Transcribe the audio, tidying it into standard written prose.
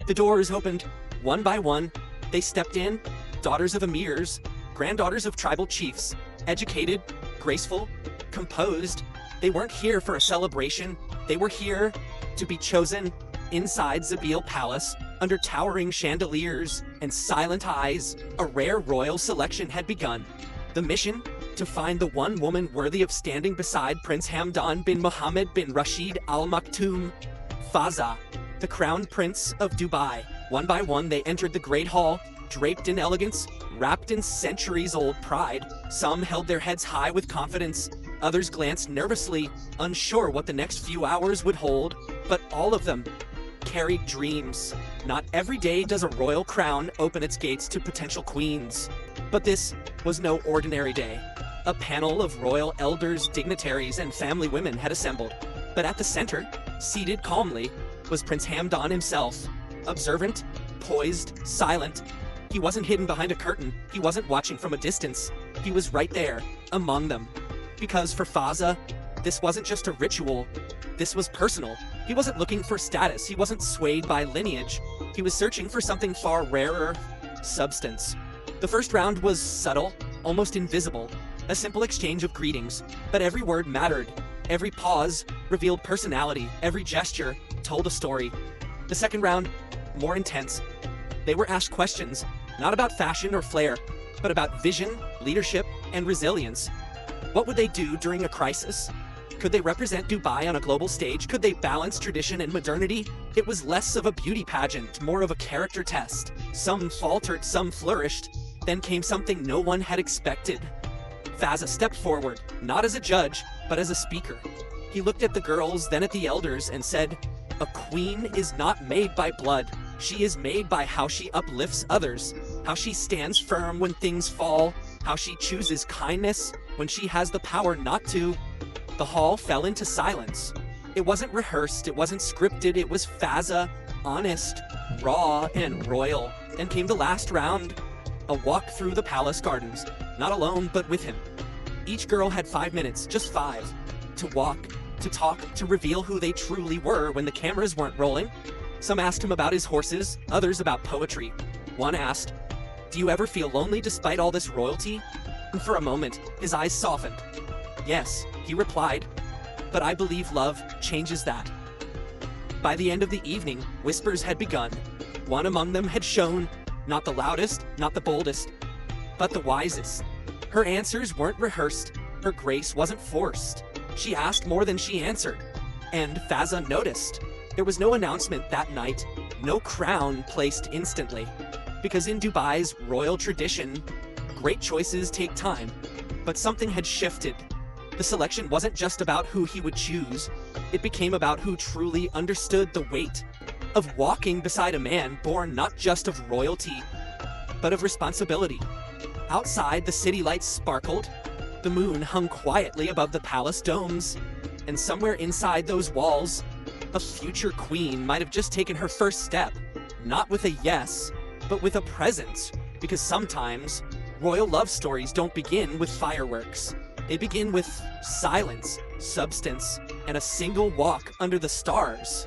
The doors opened, one by one. They stepped in, daughters of emirs, granddaughters of tribal chiefs, educated, graceful, composed. They weren't here for a celebration. They were here to be chosen. Inside Zabeel Palace, under towering chandeliers and silent eyes, a rare royal selection had begun. The mission? To find the one woman worthy of standing beside Prince Hamdan bin Mohammed bin Rashid Al Maktoum, Fazza, the crown prince of Dubai. One by one they entered the great hall, draped in elegance, wrapped in centuries-old pride. Some held their heads high with confidence, others glanced nervously, unsure what the next few hours would hold. But all of them carried dreams. Not every day does a royal crown open its gates to potential queens. But this was no ordinary day. A panel of royal elders, dignitaries, and family women had assembled. But at the center, seated calmly, was Prince Hamdan himself. Observant, poised, silent. He wasn't hidden behind a curtain. He wasn't watching from a distance. He was right there, among them. Because for Fazza, this wasn't just a ritual. This was personal. He wasn't looking for status. He wasn't swayed by lineage. He was searching for something far rarer: substance. The first round was subtle, almost invisible. A simple exchange of greetings, but every word mattered. Every pause revealed personality. Every gesture told a story. The second round, more intense. They were asked questions, not about fashion or flair, but about vision, leadership, and resilience. What would they do during a crisis? Could they represent Dubai on a global stage? Could they balance tradition and modernity? It was less of a beauty pageant, more of a character test. Some faltered, some flourished. Then came something no one had expected. Fazza stepped forward, not as a judge, but as a speaker. He looked at the girls, then at the elders, and said, "A queen is not made by blood. She is made by how she uplifts others, how she stands firm when things fall, how she chooses kindness when she has the power not to." The hall fell into silence. It wasn't rehearsed, it wasn't scripted, it was Fazza, honest, raw, and royal. Then came the last round, a walk through the palace gardens, not alone, but with him. Each girl had 5 minutes, just 5, to walk, to talk, to reveal who they truly were when the cameras weren't rolling. Some asked him about his horses, others about poetry. One asked, "Do you ever feel lonely despite all this royalty?" And for a moment, his eyes softened. "Yes," he replied, "but I believe love changes that." By the end of the evening, whispers had begun. One among them had shown, not the loudest, not the boldest, but the wisest. Her answers weren't rehearsed. Her grace wasn't forced. She asked more than she answered. And Fazza noticed. There was no announcement that night, no crown placed instantly. Because in Dubai's royal tradition, great choices take time. But something had shifted. The selection wasn't just about who he would choose. It became about who truly understood the weight of walking beside a man born not just of royalty, but of responsibility. Outside, the city lights sparkled. The moon hung quietly above the palace domes. And somewhere inside those walls, a future queen might have just taken her first step, not with a yes, but with a presence. Because sometimes, royal love stories don't begin with fireworks. They begin with silence, substance, and a single walk under the stars.